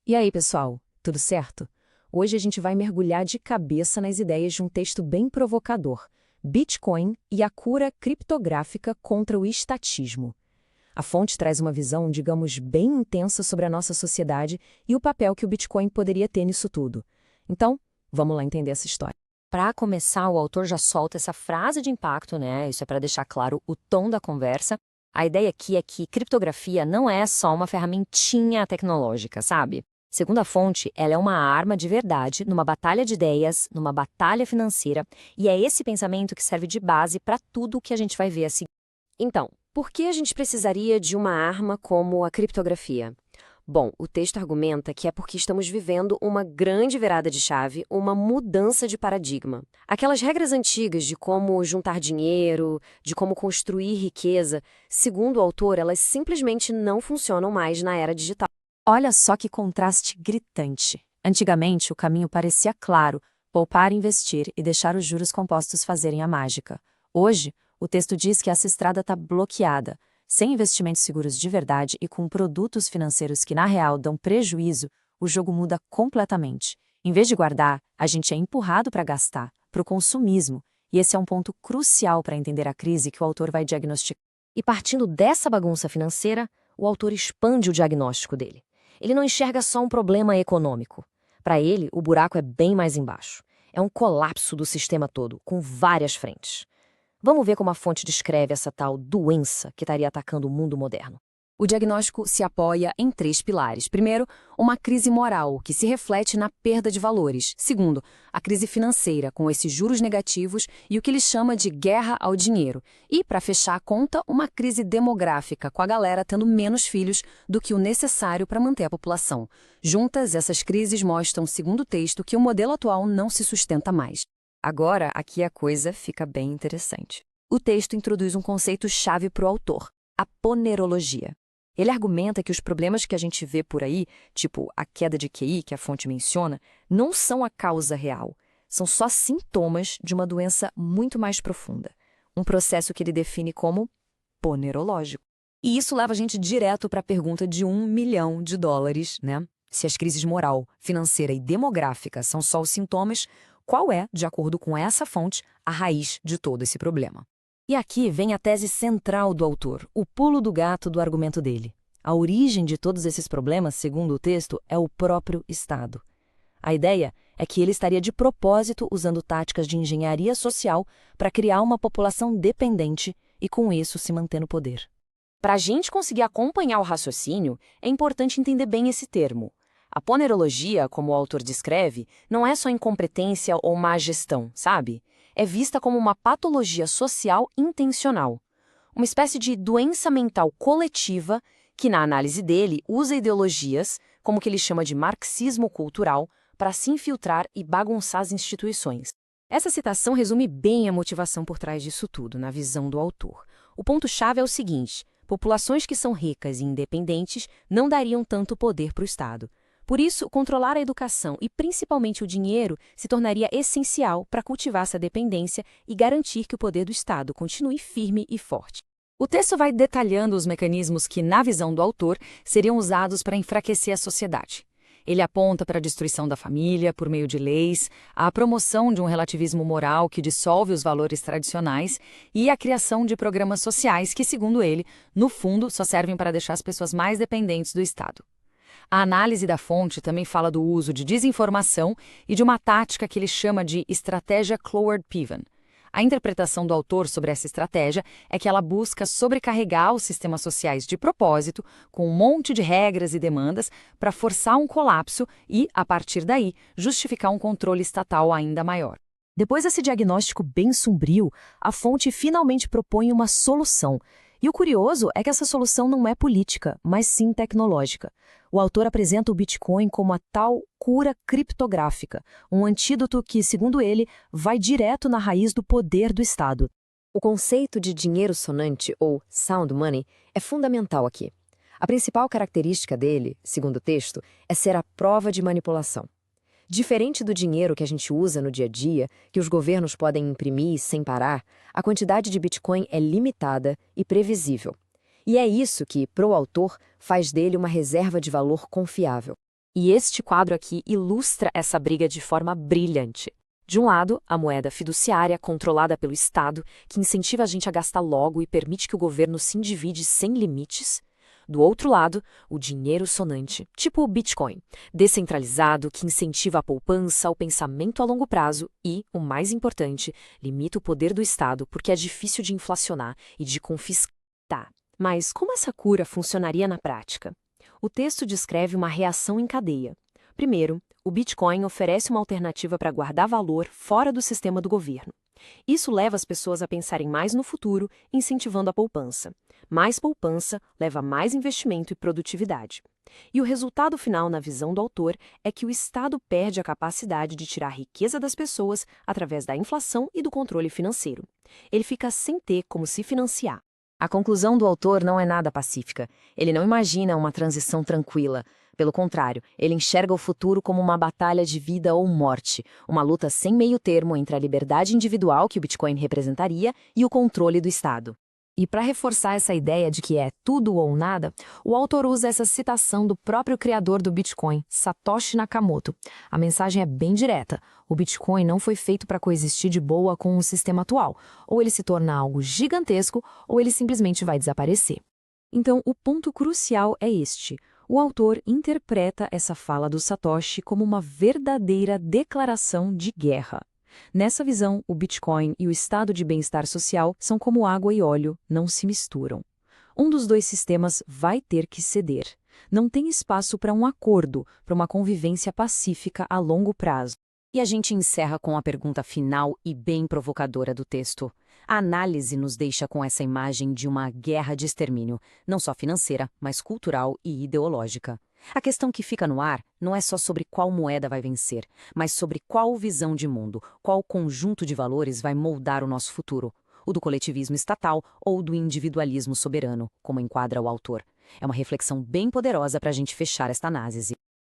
E aí, pessoal, tudo certo? Hoje a gente vai mergulhar de cabeça nas ideias de um texto bem provocador: Bitcoin e a cura criptográfica contra o estatismo. A fonte traz uma visão, digamos, bem intensa sobre a nossa sociedade e o papel que o Bitcoin poderia ter nisso tudo. Então, vamos lá entender essa história. Para começar, o autor já solta essa frase de impacto, né? Isso é para deixar claro o tom da conversa. A ideia aqui é que criptografia não é só uma ferramentinha tecnológica, sabe? Segundo a fonte, ela é uma arma de verdade numa batalha de ideias, numa batalha financeira, e é esse pensamento que serve de base para tudo o que a gente vai ver a seguir. Então, por que a gente precisaria de uma arma como a criptografia? Bom, o texto argumenta que é porque estamos vivendo uma grande virada de chave, uma mudança de paradigma. Aquelas regras antigas de como juntar dinheiro, de como construir riqueza, segundo o autor, elas simplesmente não funcionam mais na era digital. Olha só que contraste gritante. Antigamente, o caminho parecia claro: poupar, investir e deixar os juros compostos fazerem a mágica. Hoje, o texto diz que essa estrada está bloqueada. Sem investimentos seguros de verdade e com produtos financeiros que, na real, dão prejuízo, o jogo muda completamente. Em vez de guardar, a gente é empurrado para gastar, para o consumismo. E esse é um ponto crucial para entender a crise que o autor vai diagnosticar. E partindo dessa bagunça financeira, o autor expande o diagnóstico dele. Ele não enxerga só um problema econômico. Para ele, o buraco é bem mais embaixo. É um colapso do sistema todo, com várias frentes. Vamos ver como a fonte descreve essa tal doença que estaria atacando o mundo moderno. O diagnóstico se apoia em 3 pilares. Primeiro, uma crise moral, que se reflete na perda de valores. Segundo, a crise financeira, com esses juros negativos e o que ele chama de guerra ao dinheiro. E, para fechar a conta, uma crise demográfica, com a galera tendo menos filhos do que o necessário para manter a população. Juntas, essas crises mostram, segundo o texto, que o modelo atual não se sustenta mais. Agora, aqui a coisa fica bem interessante. O texto introduz um conceito-chave para o autor: a ponerologia. Ele argumenta que os problemas que a gente vê por aí, tipo a queda de QI que a fonte menciona, não são a causa real. São só sintomas de uma doença muito mais profunda. Um processo que ele define como ponerológico. E isso leva a gente direto para a pergunta de $1 milhão, né? Se as crises moral, financeira e demográfica são só os sintomas, qual é, de acordo com essa fonte, a raiz de todo esse problema? E aqui vem a tese central do autor, o pulo do gato do argumento dele. A origem de todos esses problemas, segundo o texto, é o próprio Estado. A ideia é que ele estaria de propósito usando táticas de engenharia social para criar uma população dependente e, com isso, se manter no poder. Para a gente conseguir acompanhar o raciocínio, é importante entender bem esse termo. A ponerologia, como o autor descreve, não é só incompetência ou má gestão, sabe? É vista como uma patologia social intencional. Uma espécie de doença mental coletiva que, na análise dele, usa ideologias, como o que ele chama de marxismo cultural, para se infiltrar e bagunçar as instituições. Essa citação resume bem a motivação por trás disso tudo, na visão do autor. O ponto-chave é o seguinte: populações que são ricas e independentes não dariam tanto poder para o Estado. Por isso, controlar a educação e principalmente o dinheiro se tornaria essencial para cultivar essa dependência e garantir que o poder do Estado continue firme e forte. O texto vai detalhando os mecanismos que, na visão do autor, seriam usados para enfraquecer a sociedade. Ele aponta para a destruição da família por meio de leis, a promoção de um relativismo moral que dissolve os valores tradicionais e a criação de programas sociais que, segundo ele, no fundo, só servem para deixar as pessoas mais dependentes do Estado. A análise da fonte também fala do uso de desinformação e de uma tática que ele chama de estratégia Cloward-Piven. A interpretação do autor sobre essa estratégia é que ela busca sobrecarregar os sistemas sociais de propósito, com um monte de regras e demandas, para forçar um colapso e, a partir daí, justificar um controle estatal ainda maior. Depois desse diagnóstico bem sombrio, a fonte finalmente propõe uma solução. E o curioso é que essa solução não é política, mas sim tecnológica. O autor apresenta o Bitcoin como a tal cura criptográfica, um antídoto que, segundo ele, vai direto na raiz do poder do Estado. O conceito de dinheiro sonante, ou sound money, é fundamental aqui. A principal característica dele, segundo o texto, é ser a prova de manipulação. Diferente do dinheiro que a gente usa no dia a dia, que os governos podem imprimir sem parar, a quantidade de Bitcoin é limitada e previsível. E é isso que, para o autor, faz dele uma reserva de valor confiável. E este quadro aqui ilustra essa briga de forma brilhante. De um lado, a moeda fiduciária, controlada pelo Estado, que incentiva a gente a gastar logo e permite que o governo se endivide sem limites. Do outro lado, o dinheiro sonante, tipo o Bitcoin, descentralizado, que incentiva a poupança, o pensamento a longo prazo e, o mais importante, limita o poder do Estado porque é difícil de inflacionar e de confiscar. Mas como essa cura funcionaria na prática? O texto descreve uma reação em cadeia. Primeiro, o Bitcoin oferece uma alternativa para guardar valor fora do sistema do governo. Isso leva as pessoas a pensarem mais no futuro, incentivando a poupança. Mais poupança leva a mais investimento e produtividade. E o resultado final, na visão do autor, é que o Estado perde a capacidade de tirar a riqueza das pessoas através da inflação e do controle financeiro. Ele fica sem ter como se financiar. A conclusão do autor não é nada pacífica. Ele não imagina uma transição tranquila. Pelo contrário, ele enxerga o futuro como uma batalha de vida ou morte, uma luta sem meio termo entre a liberdade individual que o Bitcoin representaria e o controle do Estado. E para reforçar essa ideia de que é tudo ou nada, o autor usa essa citação do próprio criador do Bitcoin, Satoshi Nakamoto. A mensagem é bem direta. O Bitcoin não foi feito para coexistir de boa com o sistema atual. Ou ele se torna algo gigantesco, ou ele simplesmente vai desaparecer. Então, o ponto crucial é este. O autor interpreta essa fala do Satoshi como uma verdadeira declaração de guerra. Nessa visão, o Bitcoin e o estado de bem-estar social são como água e óleo, não se misturam. Um dos dois sistemas vai ter que ceder. Não tem espaço para um acordo, para uma convivência pacífica a longo prazo. E a gente encerra com a pergunta final e bem provocadora do texto. A análise nos deixa com essa imagem de uma guerra de extermínio, não só financeira, mas cultural e ideológica. A questão que fica no ar não é só sobre qual moeda vai vencer, mas sobre qual visão de mundo, qual conjunto de valores vai moldar o nosso futuro, o do coletivismo estatal ou do individualismo soberano, como enquadra o autor. É uma reflexão bem poderosa para a gente fechar esta análise.